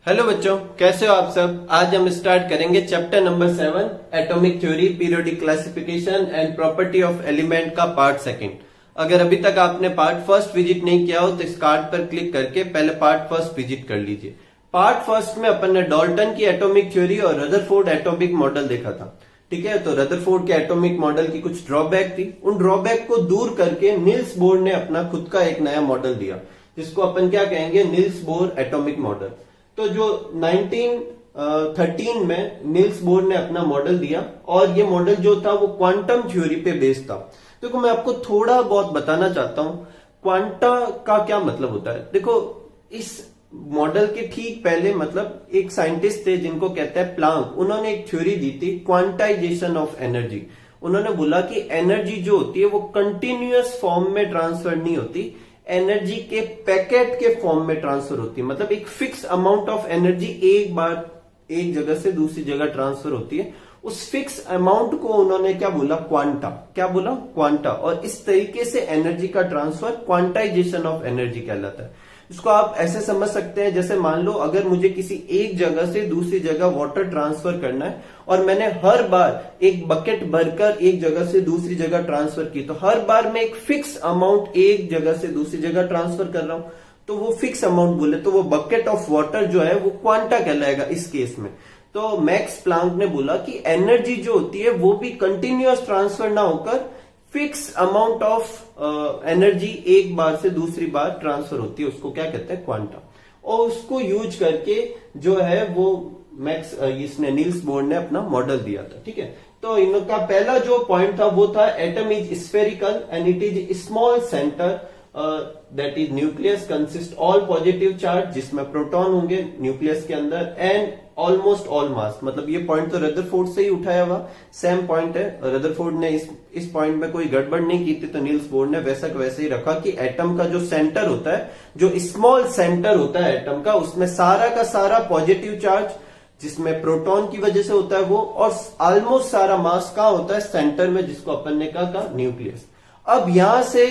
Hello बच्चों, कैसे हो आप सब। आज हम स्टार्ट करेंगे chapter number 7 atomic theory, periodic classification and property of element का पार्ट सेकंड। अगर अभी तक आपने पार्ट फर्स्ट विजिट नहीं किया हो तो इस कार्ड पर क्लिक करके पहले पार्ट फर्स्ट विजिट कर लीजिए। पार्ट फर्स्ट में अपन ने डाल्टन की एटॉमिक थ्योरी और रदरफोर्ड एटॉमिक मॉडल देखा था। ठीक है, तो रदरफोर्ड के एटॉमिक मॉडल की कुछ ड्रॉबैक थी। उन ड्रॉबैक को दूर करके नील्स बोर ने अपना खुद का एक नया मॉडल दिया, जिसको अपन क्या कहेंगे, नील्स बोर एटॉमिक मॉडल। तो जो 1913 में नील्स बोर ने अपना मॉडल दिया और ये मॉडल जो था वो क्वांटम थ्योरी पे बेस्ड था। देखो, मैं आपको थोड़ा बहुत बताना चाहता हूं क्वांटा का क्या मतलब होता है। देखो, इस मॉडल के ठीक पहले मतलब एक साइंटिस्ट थे जिनको कहते हैं प्लांक। उन्होंने एक थ्योरी दी थी क्वांटाइजेशन ऑफ एनर्जी। उन्होंने बोला कि एनर्जी जो होती है वो कंटिन्यूअस फॉर्म में ट्रांसफर नहीं होती, एनर्जी के पैकेट के फॉर्म में ट्रांसफर होती है। मतलब एक फिक्स अमाउंट ऑफ एनर्जी एक बार एक जगह से दूसरी जगह ट्रांसफर होती है। उस फिक्स अमाउंट को उन्होंने क्या बोला, क्वांटा। क्या बोला, क्वांटा। और इस तरीके से एनर्जी का ट्रांसफर क्वांटाइजेशन ऑफ एनर्जी कहलाता है। इसको आप ऐसे समझ सकते हैं, जैसे मान लो अगर मुझे किसी एक जगह से दूसरी जगह वाटर ट्रांसफर करना है और मैंने हर बार एक बकेट भरकर एक जगह से दूसरी जगह ट्रांसफर की, तो हर बार मैं एक फिक्स अमाउंट एक जगह से दूसरी जगह ट्रांसफर कर रहा हूं, तो वो फिक्स अमाउंट बोले तो वो बकेट ऑफ वाटर जो है वो क्वांटा कहलाएगा इस केस में। तो मैक्स प्लांक ने बोला कि एनर्जी जो होती है वो भी कंटिन्यूअस ट्रांसफर ना होकर फिक्स अमाउंट ऑफ एनर्जी एक बार से दूसरी बार ट्रांसफर होती है, उसको क्या कहते हैं, क्वांटा। और उसको यूज करके जो है वो मैक्स इसने नील्स बोर ने अपना मॉडल दिया था। ठीक है, तो इनका पहला जो पॉइंट था वो था atom is spherical and it is small centre that is nucleus consist all positive charge, जिसमें प्रोटॉन होंगे न्यूक्लियस के अंदर, एंड ऑलमोस्ट ऑल मास। मतलब ये पॉइंट तो रदरफोर्ड से ही उठाया हुआ सेम पॉइंट है। रदरफोर्ड ने इस पॉइंट में कोई गड़बड़ नहीं की थी, तो नील्स बोर ने वैसा का वैसे ही रखा कि एटम का जो सेंटर होता है, जो स्मॉल सेंटर होता है एटम का, उसमें सारा का सारा पॉजिटिव चार्ज जिसमें प्रोटॉन की वजह से होता है वो, और ऑलमोस्ट सारा मास कहां होता है, सेंटर में, जिसको अपन ने कहा न्यूक्लियस। अब यहां से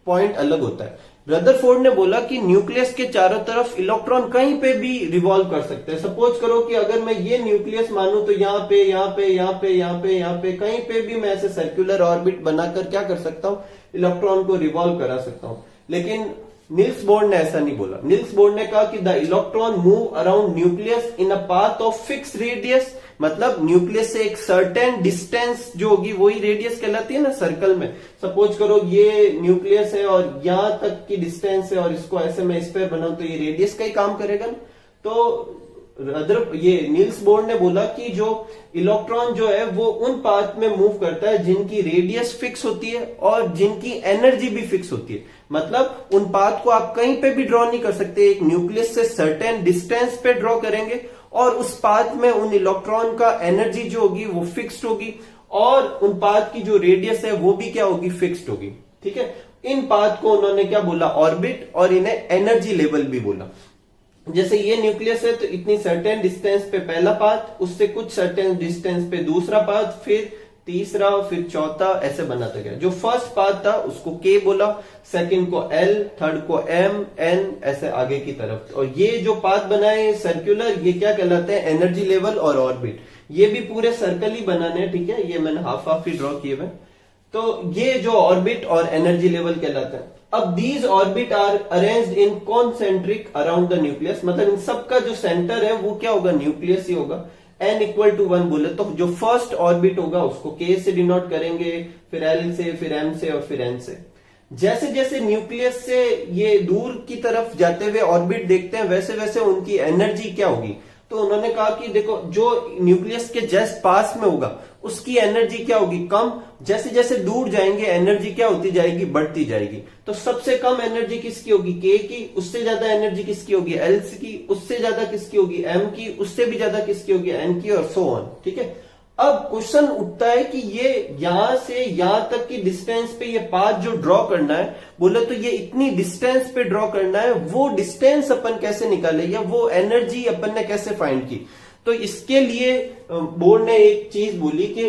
पॉइंट अलग होता है। रदरफोर्ड ने बोला कि न्यूक्लियस के चारों तरफ इलेक्ट्रॉन कहीं पे भी रिवॉल्व कर सकते हैं। सपोज करो कि अगर मैं ये न्यूक्लियस मानूं तो यहाँ पे यहाँ पे यहाँ पे यहाँ पे यहाँ पे कहीं पे भी मैं ऐसे सर्कुलर ऑर्बिट बनाकर क्या कर सकता हूँ, इलेक्ट्रॉन को रिवॉल्व करा सकता हूँ। लेकिन नील्स बोर ने ऐसा नहीं बोला। नील्स बोर ने कहा कि the electron move around nucleus in a path of fix radius. मतलब न्यूक्लियस से एक सर्टेन डिस्टेंस जो होगी वही रेडियस कहलाती है ना सर्कल में। सपोज करो ये न्यूक्लियस है और यहां तक की डिस्टेंस है और इसको ऐसे मैं स्फीयर बनाऊं तो ये रेडियस का ही काम करेगा ना। तो ये नील्स बोर ने बोला कि जो इलेक्ट्रॉन जो है वो उन पाथ में मूव करता है जिनकी रेडियस फिक्स होती है और जिनकी एनर्जी भी फिक्स होती है। मतलब उन पाथ को आप कहीं पे भी ड्रॉ नहीं कर सकते, एक न्यूक्लियस से सर्टेन डिस्टेंस पे ड्रॉ करेंगे और उस पाथ में उन इलेक्ट्रॉन का एनर्जी जो होगी वो फिक्स्ड होगी और उन पाथ की जो रेडियस है वो भी क्या होगी, फिक्स्ड होगी। ठीक है, इन पाथ को उन्होंने क्या बोला, ऑर्बिट, और इन्हें एनर्जी लेवल भी बोला। जैसे ये न्यूक्लियस है तो इतनी सर्टेन डिस्टेंस पे पहला पाथ, उससे कुछ सर्टेन डिस्टेंस पे दूसरा पाथ, फिर तीसरा, फिर चौथा, ऐसे बनाता गया। जो फर्स्ट पाथ था उसको के बोला, सेकंड को एल, थर्ड को एम, एन, ऐसे आगे की तरफ। और ये जो पाथ बनाए सर्कुलर, ये क्या कहलाते हैं, एनर्जी लेवल और ऑर्बिट। ये भी पूरे सर्कल ही बनाने हैं। ठीक है, ये मैंने हाफ हाफ ही ड्रॉ किए हुए। तो ये जो ऑर्बिट और एनर्जी लेवल कहलाते हैं। अब these orbit are arranged in concentric around the nucleus. मतलब इन सबका जो सेंटर है वो क्या होगा, न्यूक्लियस ही होगा। n इक्वल टू 1 बोले तो जो फर्स्ट ऑर्बिट होगा उसको k से डिनोट करेंगे, फिर l से, फिर m से और फिर n से। जैसे जैसे न्यूक्लियस से ये दूर की तरफ जाते हुए ऑर्बिट देखते हैं वैसे वैसे उनकी एनर्जी क्या होगी। तो उन्होंने कहा कि देखो, जो न्यूक्लियस के जस्ट पास में होगा उसकी एनर्जी क्या होगी, कम। जैसे जैसे दूर जाएंगे एनर्जी क्या होती जाएगी, बढ़ती जाएगी। तो सबसे कम एनर्जी किसकी होगी, के की। उससे ज्यादा एनर्जी किसकी होगी, एल की। उससे ज्यादा किसकी होगी, एम की। उससे भी ज्यादा किसकी होगी, एन की, और सो ऑन। ठीक है, अब क्वेश्चन उठता है कि ये यहां से यहां तक की डिस्टेंस पे ये पाथ जो ड्रॉ करना है, बोले तो ये इतनी डिस्टेंस पे ड्रॉ करना है, वो डिस्टेंस अपन कैसे निकाले या वो एनर्जी अपन ने कैसे फाइंड की। तो इसके लिए बोर्ड ने एक चीज बोली कि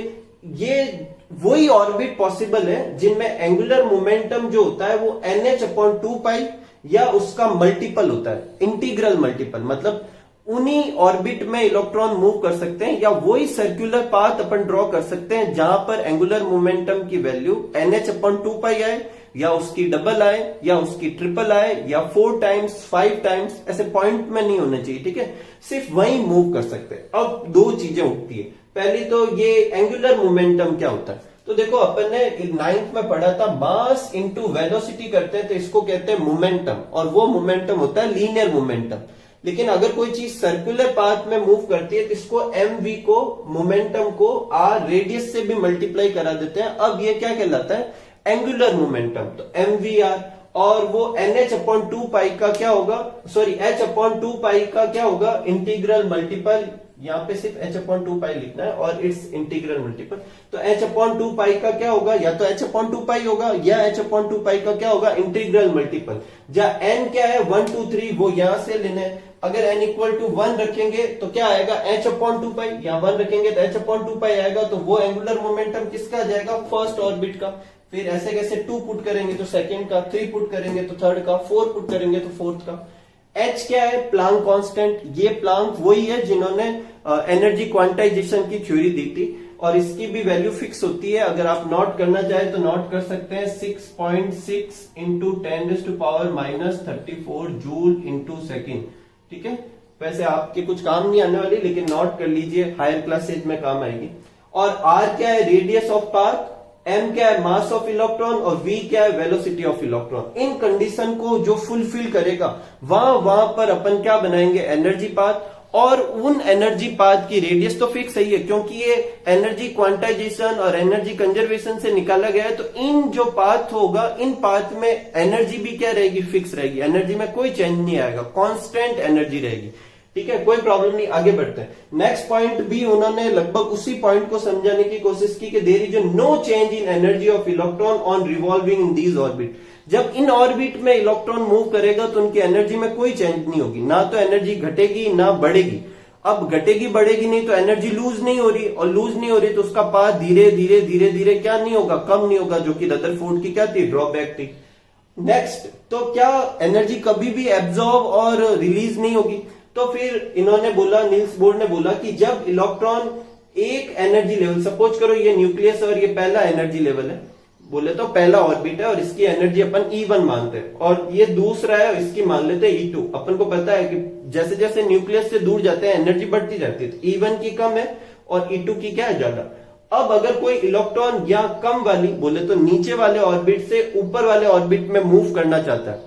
ये वही ऑर्बिट पॉसिबल है जिनमें एंगुलर मोमेंटम जो होता है वो NH/2 पाई या उसका मल्टीपल होता है, इंटीग्रल मल्टीपल। मतलब उन्हीं ऑर्बिट में इलेक्ट्रॉन मूव कर सकते हैं, या वही सर्कुलर पाथ अपन ड्रॉ कर सकते हैं जहां पर एंगुलर मोमेंटम की वैल्यू NH/2π आए, या उसकी डबल आए, या उसकी ट्रिपल आए, या 4 टाइम्स 5 टाइम्स, ऐसे पॉइंट में नहीं होना चाहिए, ठीक है, सिर्फ वही मूव कर सकते हैं। अब दो चीजें उठती है, पहली तो ये एंगुलर मोमेंटम क्या होता है। तो देखो अपन ने 9th में पढ़ा था मास इनटू वेलोसिटी करते हैं तो इसको कहते हैं मोमेंटम, और वो मोमेंटम होता है लीनियर मोमेंटम। लेकिन अगर कोई चीज सर्कुलर पाथ में मूव करती है तो इसको mv को, मोमेंटम को r रेडियस से भी मल्टीप्लाई करा देते हैं। अब ये क्या कहलाता है, एंगुलर मोमेंटम, तो mvr। और वो NH/2π का क्या होगा, सॉरी h/2π का क्या होगा, इंटीग्रल मल्टीपल, यहाँ पे सिर्फ h/2π लिखना है और इट्स इंटीग्रल मल्टीपल। तो h/2π का क्या होगा, या तो h/2π होगा, या h/2π का क्या होगा, इंटीग्रल मल्टीपल। जहां n क्या है 1 2 3 वो यहां से लेना है। अगर n इक्वल टू 1 रखेंगे तो क्या आएगा, h/2π, यहाँ 1 रखेंगे तो h/2π आएगा, तो वो एंगुलर मोमेंटम किसका आ जाएगा, फर्स्ट ऑर्बिट का। फिर ऐसे कैसे 2 पुट करेंगे तो सेकंड का, 3 पुट करेंगे तो थर्ड का, 4 पुट करेंगे तो फोर्थ का। H क्या है, प्लांक कांस्टेंट। ये प्लांक वही है जिन्होंने एनर्जी क्वांटाइजेशन की थ्योरी दी थी, और इसकी भी वैल्यू फिक्स होती है। अगर आप नोट करना चाहे तो नोट कर सकते हैं, 6.6 इंटू 10⁻34 जूल इंटू सेकेंड, ठीक है। वैसे आपके कुछ काम नहीं आने वाली, लेकिन नोट कर लीजिए, हायर क्लासेज में काम आएगी। और R क्या है, रेडियस ऑफ पाथ, m क्या है, मास ऑफ इलेक्ट्रॉन, और v क्या है, velocity of electron. In condition को जो फुलफिल करेगा वहां पर अपन क्या बनाएंगे, एनर्जी पाथ। और उन एनर्जी पाथ की रेडियस तो फिक्स है, क्योंकि ये एनर्जी क्वांटाइजेशन और एनर्जी कंजर्वेशन से निकाला गया है। तो इन जो पाथ होगा, इन पाथ में एनर्जी भी क्या रहेगी, फिक्स रहेगी। एनर्जी में कोई चेंज नहीं आएगा, कांस्टेंट एनर्जी रहेगी, ठीक है, कोई प्रॉब्लम नहीं। आगे बढ़ते हैं। नेक्स्ट पॉइंट भी उन्होंने लगभग उसी पॉइंट को समझाने की कोशिश की कि there is no change in energy of electron on revolving in these orbit. जब इन ऑर्बिट में इलेक्ट्रॉन मूव करेगा तो उनकी एनर्जी में कोई चेंज नहीं होगी, ना तो एनर्जी घटेगी ना बढ़ेगी। अब घटेगी बढ़ेगी नहीं तो एनर्जी लूज नहीं हो रही, और लूज नहीं हो रही तो उसका पाथ धीरे धीरे धीरे धीरे क्या नहीं होगा, कम नहीं होगा, जो कि रदरफोर्ड की क्या थी, ड्रॉबैक थी। नेक्स्ट, तो क्या एनर्जी कभी भी एब्जॉर्ब और रिलीज नहीं होगी। तो फिर इन्होंने बोला, नील्स बोर ने बोला कि जब इलेक्ट्रॉन एक एनर्जी लेवल, सपोज करो ये न्यूक्लियस और ये पहला एनर्जी लेवल है, बोले तो पहला ऑर्बिट है और इसकी एनर्जी अपन E1 मानते हैं, और ये दूसरा है और इसकी मान लेते हैं E2। अपन को पता है कि जैसे जैसे न्यूक्लियस से दूर जाते हैं एनर्जी बढ़ती जाती है, तो E1 की कम है और E2 की क्या है, ज्यादा। अब अगर कोई इलेक्ट्रॉन या कम वाली, बोले तो नीचे वाले ऑर्बिट से ऊपर वाले ऑर्बिट में मूव करना चाहता है,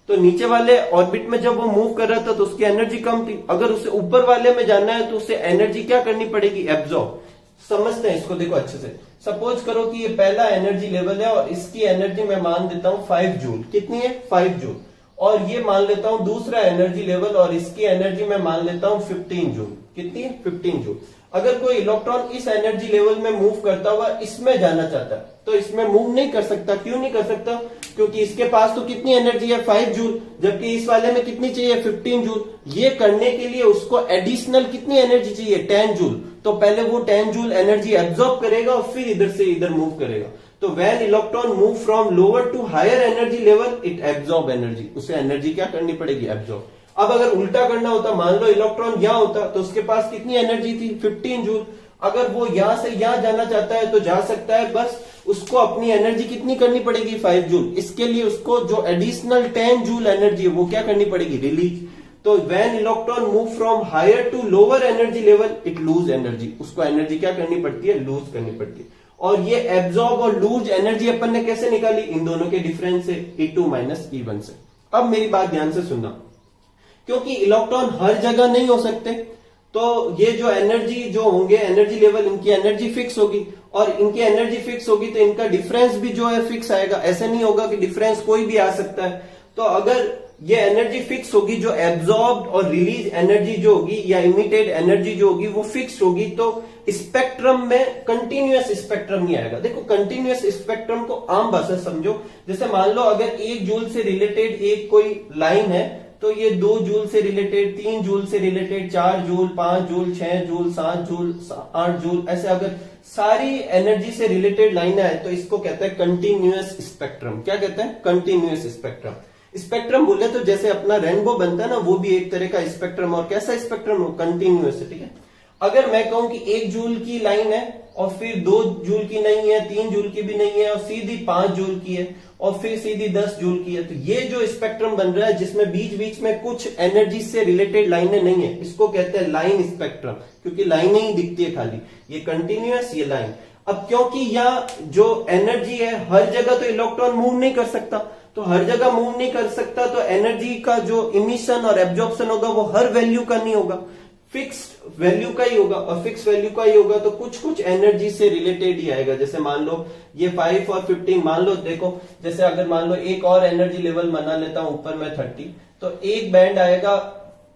तो नीचे वाले ऑर्बिट में जब वो मूव कर रहा था तो उसकी एनर्जी कम थी। अगर उसे ऊपर वाले में जाना है तो उसे एनर्जी क्या करनी पड़ेगी, एब्जॉर्ब। समझते हैं इसको, देखो अच्छे से। सपोज करो कि ये पहला एनर्जी लेवल है और इसकी एनर्जी मैं मान देता हूं 5 जूल। कितनी है, 5 जूल। और ये मान लेता हूं दूसरा एनर्जी लेवल और इसकी एनर्जी मैं मान लेता हूं 15 जूल। कितनी है, 15 जूल। अगर कोई इलेक्ट्रॉन इस एनर्जी लेवल में मूव करता हुआ इसमें जाना चाहता है तो इसमें मूव नहीं कर सकता। क्यों नहीं कर सकता, क्योंकि इसके पास तो कितनी एनर्जी है, 5 जूल, जबकि इस वाले में कितनी चाहिए, 15 जूल। ये करने के लिए उसको एडिशनल कितनी एनर्जी चाहिए, 10 जूल। तो पहले वो 10 जूल एनर्जी एब्जॉर्ब करेगा और फिर इधर से इधर मूव करेगा। तो when electron move from lower to higher energy level, it absorb energy. उसे एनर्जी क्या करनी पड़ेगी, एब्जॉर्ब। अब अगर उल्टा करना होता, मान लो इलेक्ट्रॉन यहां होता तो उसके पास कितनी एनर्जी थी, 15 जूल। अगर वो यहां से यहां जाना चाहता है तो जा सकता है, बस उसको अपनी एनर्जी कितनी करनी पड़ेगी, 5 जूल। इसके लिए उसको जो एडिशनल 10 जूल एनर्जी है वो क्या करनी पड़ेगी, रिलीज। तो when electron move from higher to lower energy level, it lose energy. उसको एनर्जी क्या करनी पड़ती है, लूज करनी पड़ती है। और ये एब्जॉर्ब और लूज एनर्जी अपन ने कैसे निकाली, इन दोनों के डिफरेंस से, E2 माइनस E1 से। अब मेरी बात ध्यान से सुनना, क्योंकि इलेक्ट्रॉन हर जगह नहीं हो सकते, तो ये जो एनर्जी जो होंगे, एनर्जी लेवल, इनकी एनर्जी फिक्स होगी, और इनकी एनर्जी फिक्स होगी तो इनका डिफरेंस भी जो है फिक्स आएगा। ऐसे नहीं होगा कि डिफरेंस कोई भी आ सकता है। तो अगर ये एनर्जी फिक्स होगी, जो एब्जॉर्ब और रिलीज एनर्जी जो होगी या इमिटेड एनर्जी जो होगी वो फिक्स होगी, तो स्पेक्ट्रम में कंटिन्यूअस स्पेक्ट्रम नहीं आएगा। देखो कंटिन्यूअस स्पेक्ट्रम को आम भाषा समझो, जैसे मान लो अगर 1 जूल से रिलेटेड एक कोई लाइन है तो ये 2 जूल से रिलेटेड, 3 जूल से related, 4 joule, 5 joule, 6 joule, 7 joule, 8 joule, ऐसे अगर सारी एनर्जी से रिलेटेड लाइन है तो इसको कहते हैं कंटिन्यूअस स्पेक्ट्रम। क्या कहते हैं, कंटिन्यूअस स्पेक्ट्रम। स्पेक्ट्रम बोले तो जैसे अपना रेनबो बनता है ना, वो भी एक तरह का स्पेक्ट्रम। और कैसा स्पेक्ट्रम? कंटिन्यूअस, ठीक है। अगर मैं कहूं कि 1 जूल की लाइन है और फिर 2 जूल की नहीं है, 3 जूल की भी नहीं है और सीधी 5 जूल की है और फिर सीधी 10 जूल की है, तो ये जो स्पेक्ट्रम बन रहा है जिसमें बीच बीच में कुछ एनर्जी से रिलेटेड लाइनें नहीं है, इसको कहते हैं लाइन स्पेक्ट्रम, क्योंकि लाइनें ही दिखती है खाली, ये कंटिन्यूअस, ये लाइन। अब क्योंकि यहाँ जो एनर्जी है, हर जगह तो इलेक्ट्रॉन मूव नहीं कर सकता, तो हर जगह मूव नहीं कर सकता तो एनर्जी का जो इमिशन और एब्जॉर्प्शन होगा वो हर वैल्यू का नहीं होगा, फिक्स्ड वैल्यू का ही होगा। और फिक्स वैल्यू का ही होगा तो कुछ कुछ एनर्जी से रिलेटेड ही आएगा। जैसे मान लो ये 5 और 15, मान लो, देखो जैसे अगर मान लो एक और एनर्जी लेवल बना लेता हूं ऊपर में 30, तो एक बैंड आएगा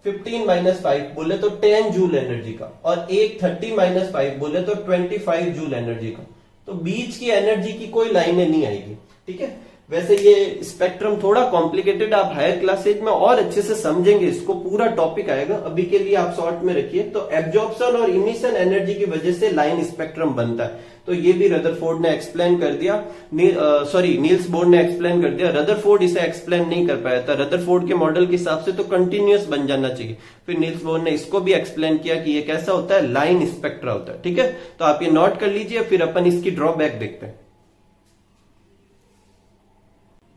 15 - 5 बोले तो 10 जूल एनर्जी का, और एक 30 - 5 बोले तो 25 जूल एनर्जी का। तो बीच की एनर्जी की कोई लाइनें नहीं आएगी, ठीक है। वैसे ये स्पेक्ट्रम थोड़ा कॉम्प्लिकेटेड, आप हायर क्लासेज में और अच्छे से समझेंगे इसको, पूरा टॉपिक आएगा, अभी के लिए आप शॉर्ट में रखिए। तो एब्जॉर्प्शन और इमिशन एनर्जी की वजह से लाइन स्पेक्ट्रम बनता है, तो ये भी रदरफोर्ड ने एक्सप्लेन कर दिया, नील्स बोर ने एक्सप्लेन कर दिया। रदरफोर्ड इसे एक्सप्लेन नहीं कर पाया था, रदरफोर्ड के मॉडल के हिसाब से तो कंटिन्यूअस बन जाना चाहिए, फिर नील्स बोर ने इसको भी एक्सप्लेन किया कि ये कैसा होता है, लाइन स्पेक्ट्रा होता है, ठीक है। तो आप ये नोट कर लीजिए, फिर अपन इसकी ड्रॉबैक देखते हैं।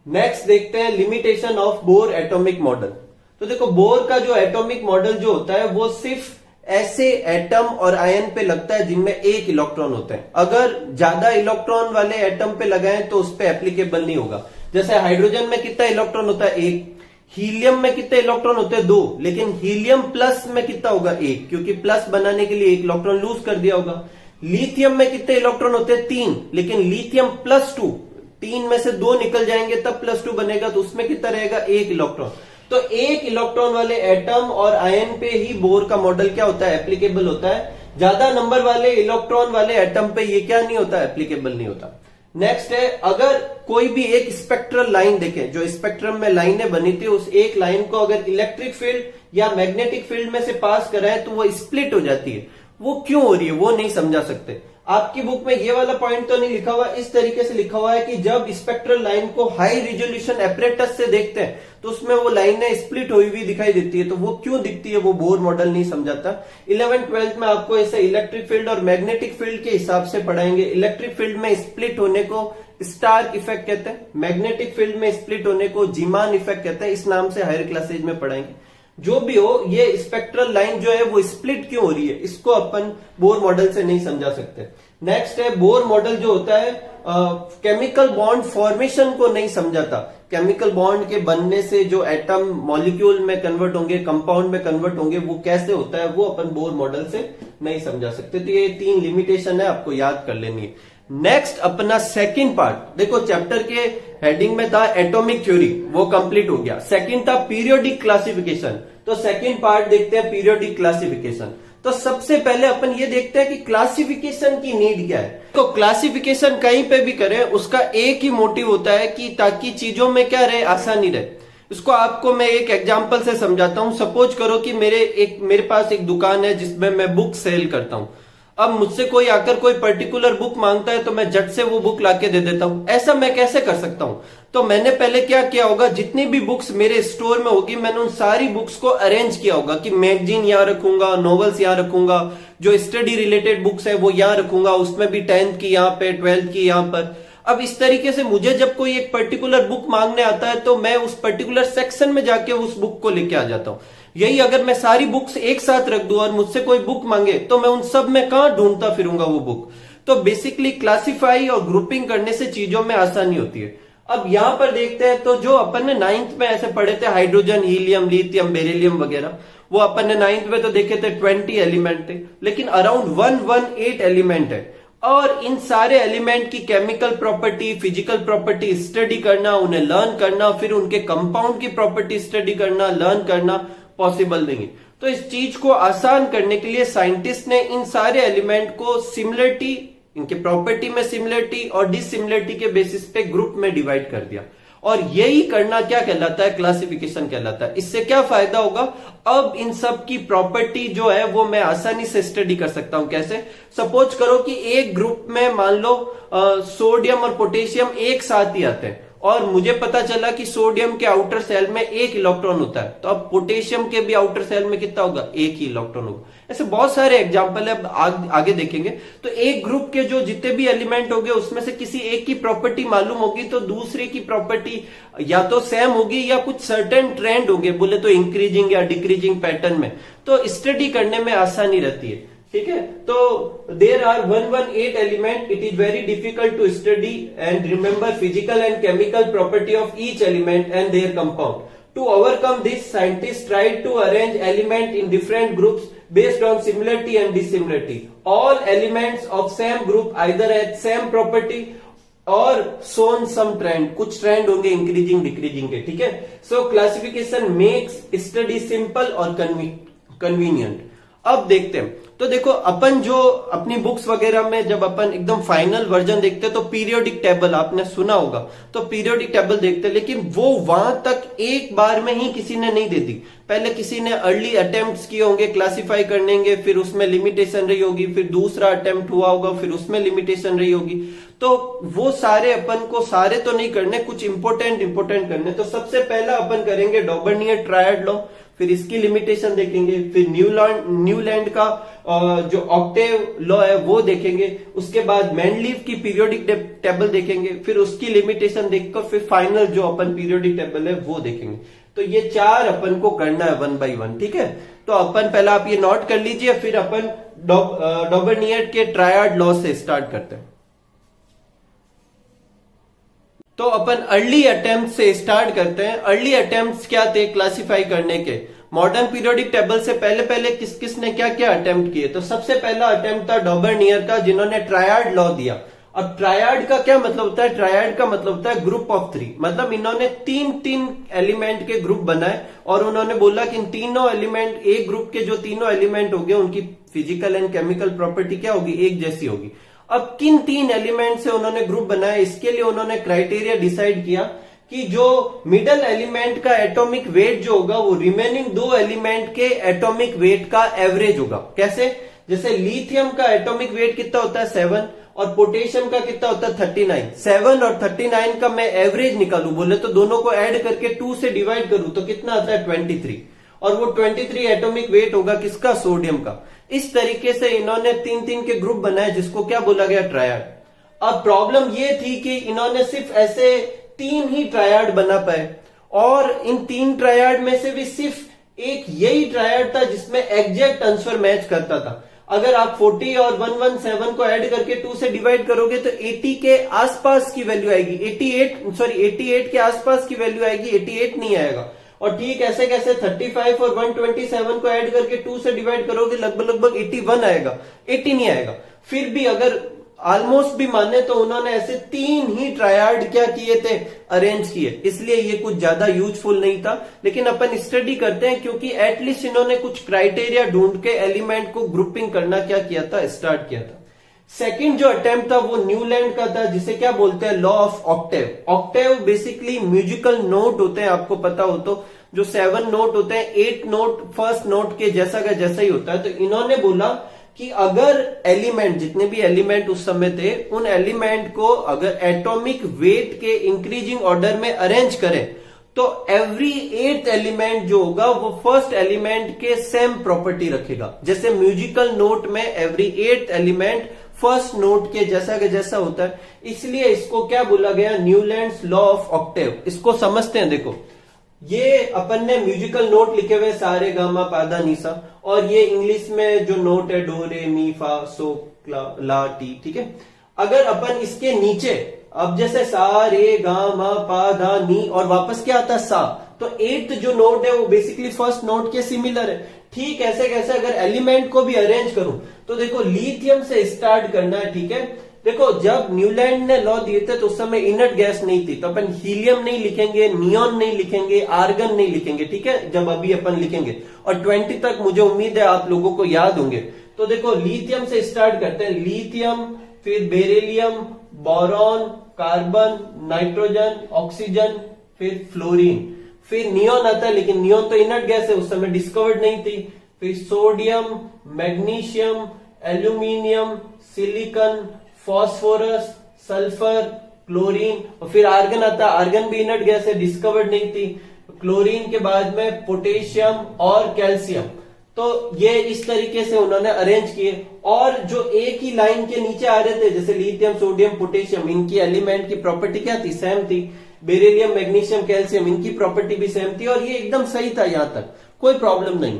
नेक्स्ट देखते हैं limitation of bore atomic model. तो देखो बोर का जो एटॉमिक मॉडल जो होता है वो सिर्फ ऐसे एटम और आयन पे लगता है जिनमें एक इलेक्ट्रॉन होता है। अगर ज्यादा इलेक्ट्रॉन वाले एटम पे लगाएं तो उस पर एप्लीकेबल नहीं होगा। जैसे हाइड्रोजन में कितना इलेक्ट्रॉन होता है? 1। हीलियम में कितने इलेक्ट्रॉन होते हैं? 2। लेकिन हीलियम प्लस में कितना होगा? 1, क्योंकि प्लस बनाने के लिए 1 इलेक्ट्रॉन लूज कर दिया होगा। लिथियम में कितने इलेक्ट्रॉन होते हैं? 3। लेकिन लिथियम +2, 3 में से 2 निकल जाएंगे तब +2 बनेगा, तो उसमें कितना रहेगा? 1 इलेक्ट्रॉन। तो 1 इलेक्ट्रॉन वाले एटम और आयन पे ही बोर का मॉडल क्या होता है? एप्लीकेबल होता है। ज्यादा नंबर वाले इलेक्ट्रॉन वाले एटम पे ये क्या नहीं होता? एप्लीकेबल नहीं होता। नेक्स्ट है, अगर कोई भी एक स्पेक्ट्रल लाइन देखें, जो स्पेक्ट्रम में लाइनें बनी थी, उस एक लाइन को अगर इलेक्ट्रिक फील्ड या मैग्नेटिक फील्ड में से पास कराएं तो वो स्प्लिट हो जाती है। वो क्यों हो रही है वो नहीं समझा सकते। आपकी बुक में ये वाला पॉइंट तो नहीं लिखा हुआ, इस तरीके से लिखा हुआ है कि जब स्पेक्ट्रल लाइन को हाई रिजोल्यूशन एपरेटस से देखते हैं तो उसमें वो लाइनें स्प्लिट हुई हुई दिखाई देती है। तो वो क्यों दिखती है वो बोर मॉडल नहीं समझाता। 11th-12th में आपको ऐसे इलेक्ट्रिक फील्ड और मैग्नेटिक फील्ड के हिसाब से पढ़ाएंगे। इलेक्ट्रिक फील्ड में स्प्लिट होने को स्टार्क इफेक्ट कहते हैं, मैग्नेटिक फील्ड में स्प्लिट होने को जीमान इफेक्ट कहते हैं। इस नाम से हायर क्लासेज में पढ़ाएंगे। जो भी हो, ये स्पेक्ट्रल लाइन जो है वो स्प्लिट क्यों हो रही है, इसको अपन बोर मॉडल से नहीं समझा सकते। नेक्स्ट है, बोर मॉडल जो होता है केमिकल बॉन्ड फॉर्मेशन को नहीं समझाता। केमिकल बॉन्ड के बनने से जो एटम मॉलिक्यूल में कन्वर्ट होंगे, कंपाउंड में कन्वर्ट होंगे, वो कैसे होता है वो अपन बोर मॉडल से नहीं समझा सकते। तो ये 3 लिमिटेशन है, आपको याद कर लेनी है। नेक्स्ट अपना सेकंड पार्ट देखो, चैप्टर के हेडिंग में था एटॉमिक थ्योरी, वो कंप्लीट हो गया। सेकंड था पीरियोडिक क्लासिफिकेशन, तो सेकंड पार्ट देखते हैं पीरियोडिक क्लासिफिकेशन। तो सबसे पहले अपन ये देखते हैं कि क्लासिफिकेशन की नीड क्या है। तो क्लासिफिकेशन कहीं पे भी करें उसका एक ही मोटिव होता है कि ताकि चीजों में क्या रहे, आसानी रहे। इसको आपको मैं एक एग्जांपल से समझाता हूं। सपोज करो कि मेरे पास एक दुकान है जिसमें मैं बुक सेल करता हूं। अब मुझसे कोई आकर कोई पर्टिकुलर बुक मांगता है तो मैं झट से वो बुक लाके दे देता हूं। ऐसा मैं कैसे कर सकता हूं? तो मैंने पहले क्या किया होगा, जितनी भी बुक्स मेरे स्टोर में होगी मैंने उन सारी बुक्स को अरेंज किया होगा कि मैगजीन यहां रखूंगा, नॉवेल्स यहां रखूंगा, जो स्टडी रिलेटेड बुक्स है वो यहां रखूंगा, उसमें भी 10th की यहां पे, 12th की यहां पर। अब इस तरीके से मुझे जब कोई एक पर्टिकुलर बुक मांगने आता है तो मैं उस पर्टिकुलर सेक्शन में जाके उस बुक को लेके आ जाता हूं। यही अगर मैं सारी बुक्स एक साथ रख दूं और मुझसे कोई बुक मांगे तो मैं उन सब में कहां ढूंढता फिरूंगा वो बुक। तो बेसिकली क्लासिफाई और ग्रुपिंग करने से चीजों में आसानी होती है। अब यहां पर देखते हैं, तो जो अपन ने 9th में ऐसे पढ़े थे, हाइड्रोजन, हीलियम, लिथियम, बेरिलियम वगैरह, वो अपन ने 9th में तो देखे थे 20 एलिमेंट थे, लेकिन अराउंड 118 एलिमेंट है। और इन सारे एलिमेंट की chemical property, physical property study करना, उन्हें लर्न करना, फिर उनके कंपाउंड की प्रॉपर्टी स्टडी करना, लर्न करना पॉसिबल नहीं है। तो इस चीज को आसान करने के लिए साइंटिस्ट ने इन सारे एलिमेंट को सिमिलरिटी, इनके प्रॉपर्टी में सिमिलरिटी और डिसिमिलरिटी के बेसिस पे ग्रुप में डिवाइड कर दिया। और यही करना क्या कहलाता है? क्लासिफिकेशन कहलाता है। इससे क्या फायदा होगा? अब इन सब की प्रॉपर्टी जो है वो मैं आसानी से स्टडी कर सकता हूं। कैसे? सपोज करो कि एक ग्रुप में मान लो सोडियम और पोटेशियम एक साथ ही आते हैं और मुझे पता चला कि सोडियम के आउटर सेल में 1 इलेक्ट्रॉन होता है, तो अब पोटेशियम के भी आउटर सेल में कितना होगा, 1 ही इलेक्ट्रॉन होगा। ऐसे बहुत सारे एग्जांपल है, अब आगे देखेंगे। तो एक ग्रुप के जो जितने भी एलिमेंट होंगे उसमें से किसी एक की प्रॉपर्टी मालूम होगी तो दूसरे की प्रॉपर्टी या तो सेम होगी या कुछ सर्टेन ट्रेंड होंगे, बोले तो इंक्रीजिंग या डिक्रीजिंग पैटर्न में, तो स्टडी करने में आसानी रहती है। ठीक है, तो there are 118 element, it is very difficult to study and remember physical and chemical property of each element and their compound. To overcome this, scientists tried to arrange elements in different groups based on similarity and dissimilarity. All elements of same group either had same property or shown some trend. कुछ trend होंगे increasing, decreasing के, ठीक है. So classification makes study simple और convenient. अब देखते हैं, तो देखो अपन जो अपनी बुक्स वगैरह में जब अपन एकदम फाइनल वर्जन देखते हैं तो पीरियोडिक टेबल आपने सुना होगा, तो पीरियोडिक टेबल देखते हैं, लेकिन वो वहां तक एक बार में ही किसी ने नहीं दे दी। पहले किसी ने अर्ली अटेम्प्ट्स किए होंगे क्लासिफाई करने के, फिर उसमें लिमिटेशन रही होगी, फिर दूसरा अटेम्प्ट हुआ होगा, फिर उसमें लिमिटेशन रही होगी। तो वो सारे अपन को सारे तो नहीं करने, कुछ इंपोर्टेंट करने। तो सबसे पहला अपन करेंगे डॉबर्नियर ट्रायड लॉ, फिर इसकी लिमिटेशन देखेंगे, फिर न्यूलैंड का जो ऑक्टेव लॉ है वो देखेंगे, उसके बाद मैनलीव की पीरियोडिक टेबल देखेंगे, फिर उसकी लिमिटेशन देखकर फिर फाइनल जो अपन पीरियोडिक टेबल है वो देखेंगे। तो ये 4 अपन को करना है 1 by 1, ठीक है। तो अपन पहला आप ये नोट कर लीजिए, फिर अपन डॉबर्नियर के ट्रायड लॉ से स्टार्ट करते हैं। तो अपन अर्ली अटेम्प्ट से स्टार्ट करते हैं। अर्ली अटेम्प्ट्स क्या थे क्लासिफाई करने के? मॉडर्न पीरियोडिक टेबल से पहले किस किस ने क्या क्या अटेम्प्ट किए? तो सबसे पहला अटेम्प्ट था डॉबर्नियर का, जिन्होंने ट्रायड लॉ दिया। अब ट्रायड का क्या मतलब होता है? ट्रायड का मतलब होता है ग्रुप ऑफ 3, मतलब इन्होंने 3 एलिमेंट के ग्रुप बनाए और उन्होंने बोला कि इन तीनों एलिमेंट, एक ग्रुप के जो तीनों एलिमेंट हो गए उनकी फिजिकल एंड केमिकल प्रॉपर्टी क्या होगी, एक जैसी होगी। अब किन 3 एलिमेंट से उन्होंने ग्रुप बनाया, इसके लिए उन्होंने क्राइटेरिया डिसाइड किया कि जो मिडल एलिमेंट का एटॉमिक वेट जो होगा वो रिमेनिंग 2 एलिमेंट के एटॉमिक वेट का एवरेज होगा। कैसे? जैसे लिथियम का एटॉमिक वेट कितना होता है 7 और पोटेशियम का कितना होता है 39। 7 और 39 का मैं एवरेज निकालू, बोले तो दोनों को ऐड करके 2 से डिवाइड करूं तो कितना आता है 23, और वो 23 एटॉमिक वेट होगा किसका, सोडियम का। इस तरीके से इन्होंने 3 के ग्रुप बनाए, जिसको क्या बोला गया, ट्रायड। अब प्रॉब्लम ये थी कि इन्होंने सिर्फ ऐसे 3 ही ट्रायड बना पाए, और इन 3 ट्रायड में से भी सिर्फ एक यही ट्रायड था जिसमें एग्जैक्ट आंसर मैच करता था। अगर आप 40 और 117 को ऐड करके 2 से डिवाइड करोगे तो 80 के आसपास की वैल्यू आएगी, 88 के आसपास की वैल्यू आएगी, 88 नहीं आएगा। और ठीक ऐसे कैसे 35 और 127 को ऐड करके 2 से डिवाइड करोगे लगभग 81 आएगा, 80 नहीं आएगा। फिर भी अगर ऑलमोस्ट भी माने तो उन्होंने ऐसे 3 ही ट्रायड क्या किए थे, अरेंज किए, इसलिए ये कुछ ज्यादा यूजफुल नहीं था। लेकिन अपन स्टडी करते हैं क्योंकि एटलीस्ट इन्होंने कुछ क्राइटेरिया ढूंढ के एलिमेंट को ग्रुपिंग करना क्या किया था, स्टार्ट किया था। सेकंड जो अटेम्प्ट था वो न्यूलैंड का था, जिसे क्या बोलते हैं, law of Octave. Octave basically musical note होते हैं, आपको पता हो तो, जो 7 नोट होते हैं, 8 नोट फर्स्ट नोट के जैसा का जैसा ही होता है। तो इन्होंने बोला कि अगर एलिमेंट, जितने भी एलिमेंट उस समय थे, उन एलिमेंट को अगर एटॉमिक वेट के इंक्रीजिंग ऑर्डर में अरेंज करें तो एवरी 8th एलिमेंट जो होगा वो फर्स्ट एलिमेंट के सेम प्रॉपर्टी रखेगा। जैसे म्यूजिकल नोट में every 8th element first note के जैसा का जैसा होता है, इसलिए इसको क्या बोला गया, न्यूलैंड्स लॉ ऑफ ऑक्टेव। इसको समझते हैं। देखो, ये अपन ने म्यूजिकल नोट लिखे हुए सारे गामा पादा निसा, और ये इंग्लिश में जो नोट है डो रे मी फा सो ला टी, ठीक है। अगर अपन इसके नीचे, अब जैसे सा रे गा मा पा धा नी और वापस क्या आता है सा, तो 8th जो नोट है वो बेसिकली फर्स्ट नोट के सिमिलर है। ठीक ऐसे कैसे अगर एलिमेंट को भी अरेंज करूं तो देखो लिथियम से स्टार्ट करना है, ठीक है। देखो जब न्यूलैंड ने लॉ दिए थे तो उस समय इनर्ट गैस नहीं थी, तो अपन हीलियम नहीं लिखेंगे, नियॉन नहीं लिखेंगे, आर्गन नहीं लिखेंगे, ठीक है, जब अभी अपन लिखेंगे। और 20 तक मुझे उम्मीद है आप लोगों को याद होंगे। तो देखो लिथियम से स्टार्ट करते हैं, लिथियम, फिर beryllium, boron, carbon, nitrogen, oxygen, फिर फ्लोरीन, फिर नियॉन आता है, लेकिन नियॉन तो इनर्ट गैस है, उस समय डिस्कवर्ड नहीं थी। फिर sodium, magnesium, aluminium, silicon, phosphorus, sulphur, chlorine, और फिर आर्गन आता है। आर्गन भी इनर्ट गैस है, डिस्कवर्ड नहीं थी। क्लोरीन के बाद में पोटेशियम और कैल्शियम। तो ये इस तरीके से उन्होंने अरेंज किए, और जो एक ही लाइन के नीचे आ रहे थे जैसे लिथियम, सोडियम, पोटेशियम, इनकी एलिमेंट की प्रॉपर्टी क्या थी, सेम थी। बेरिलियम, मैग्नीशियम, कैल्शियम, इनकी प्रॉपर्टी भी सेम थी, और ये एकदम सही था, यहां तक कोई प्रॉब्लम नहीं।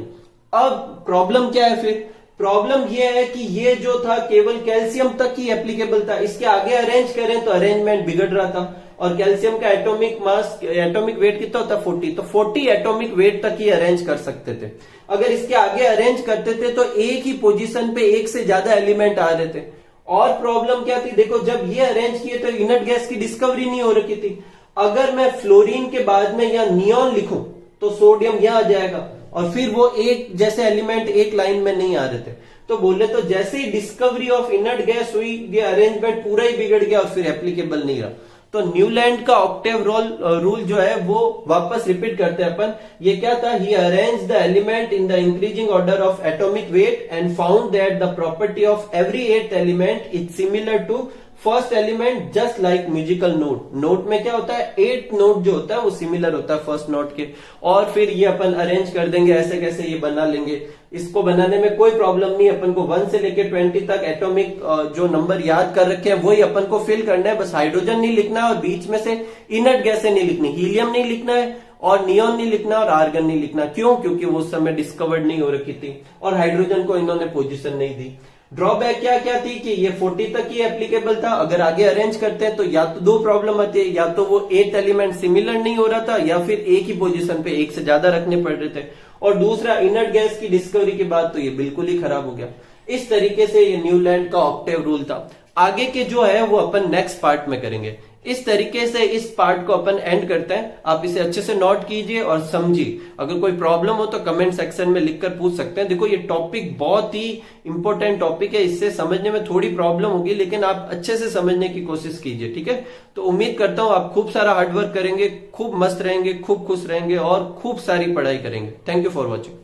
अब प्रॉब्लम क्या है, फिर प्रॉब्लम यह है कि ये जो था केवल कैल्शियम तक ही एप्लीकेबल था। इसके आगे अरेंज करें तो अरेंजमेंट बिगड़ रहा था, और कैल्शियम का एटॉमिक मास, एटॉमिक वेट कितना होता है 40, तो 40 एटॉमिक वेट तक ही अरेंज कर सकते थे। अगर इसके आगे अरेंज करते थे तो एक ही पोजीशन पे एक से ज्यादा एलिमेंट आ रहे थे। और प्रॉब्लम क्या थी, देखो जब ये अरेंज किए तो इनर्ट गैस की डिस्कवरी नहीं हो रखी थी। अगर मैं फ्लोरीन के बाद में या नियॉन लिखूं तो सोडियम यहां आ जाएगा, और फिर वो एक जैसे एलिमेंट एक लाइन में नहीं आ रहे थे। तो बोले तो जैसे ही डिस्कवरी ऑफ इनर्ट गैस हुई, ये अरेंजमेंट पूरा ही बिगड़ गया और फिर एप्लीकेबल नहीं रहा। तो न्यूलैंड का ऑक्टेव रूल जो है वो वापस रिपीट करते हैं अपन। ये क्या था, he arrange the element in the increasing order of atomic weight and found that the property of every 8th element is similar to first element just like musical note. Note में क्या होता है, 8 note जो होता है वो similar होता है फर्स्ट नोट के। और फिर ये अपन अरेंज कर देंगे, ऐसे कैसे ये बना लेंगे। इसको बनाने में कोई प्रॉब्लम नहीं, अपन को 1 से लेके 20 तक एटॉमिक जो नंबर याद कर रखे हैं वही अपन को फिल करना है। बस हाइड्रोजन नहीं लिखना है, और बीच में से इनर्ट गैसें नहीं लिखनी, हीलियम नहीं लिखना है, और नियॉन नहीं लिखना, और आर्गन नहीं लिखना। क्यों, क्योंकि वो उस समय डिस्कवर्ड नहीं हो रखी थी, और हाइड्रोजन को इन्होंने पोजीशन नहीं दी। ड्रॉबैक क्या क्या थी कि ये 40 तक ही एप्लीकेबल था। अगर आगे अरेंज करते हैं तो या तो 2 प्रॉब्लम आती है, या तो वो 8th एलिमेंट सिमिलर नहीं हो रहा था, या फिर एक ही पोजीशन पे एक से ज्यादा रखने पड़ रहे थे। और दूसरा, इनर्ट गैस की डिस्कवरी के बाद तो ये बिल्कुल ही खराब हो गया। इस तरीके से ये न्यूलैंड का ऑक्टेव रूल था। आगे के जो है वो अपन नेक्स्ट पार्ट में करेंगे। इस तरीके से इस पार्ट को अपन एंड करते हैं। आप इसे अच्छे से नोट कीजिए और समझिए। अगर कोई प्रॉब्लम हो तो कमेंट सेक्शन में लिखकर पूछ सकते हैं। देखो ये टॉपिक बहुत ही इंपॉर्टेंट टॉपिक है, इससे समझने में थोड़ी प्रॉब्लम होगी, लेकिन आप अच्छे से समझने की कोशिश कीजिए, ठीक है। तो उम्मीद करता हूं आप खूब सारा हार्डवर्क करेंगे, खूब मस्त रहेंगे, खूब खुश रहेंगे और खूब सारी पढ़ाई करेंगे। Thank you for watching.